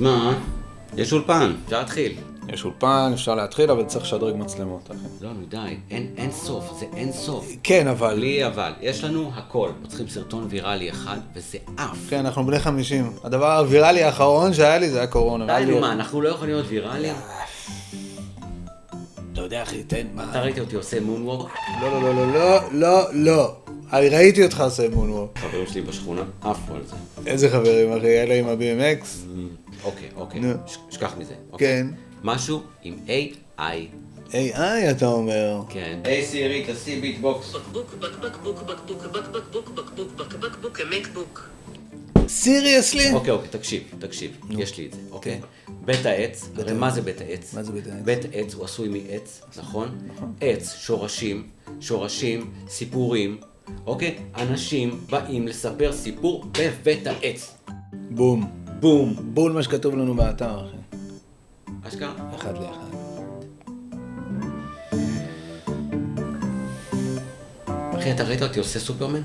מה? יש אולפן, אפשר להתחיל. יש אולפן, אפשר להתחיל, אבל צריך לשדרג מצלמות, אחי. לא, נו די, אין סוף, זה אין סוף. כן, אבל... בלי אבל, יש לנו הכל. צריכים סרטון ויראלי אחד, וזה אף. כן, אנחנו בני 50. הדבר הוויראלי האחרון שהיה לי זה היה קורונה. די, נו מה, אנחנו לא יכולים להיות ויראליים? אתה יודע, אחי, תן, מה? אתה ראית אותי עושה מונוורק? לא. אני ראיתי אותך עושה מונוורק. חברים שלי בשכונה עפו על זה. איזה חברים, אחי? אלה עם ה-BMX? אוקיי, נו. שכח מזה. כן. משהו עם AI. AI, אתה אומר. כן. היי סירי, תעשי ביטבוקס. סיריוסלי? אוקיי, תקשיב, יש לי את זה, אוקיי? בית העץ, הרי מה זה בית העץ? מה זה בית העץ? בית העץ הוא עשוי מעץ, נכון? עץ, שורשים, סיפורים, אוקיי? אנשים באים לספר סיפור בבית העץ. בום. בום. בול מה שכתוב לנו באתר, אחי. אשכרה? אחד לאחד. אחי, אתה ראית אותי עושה סופרמן?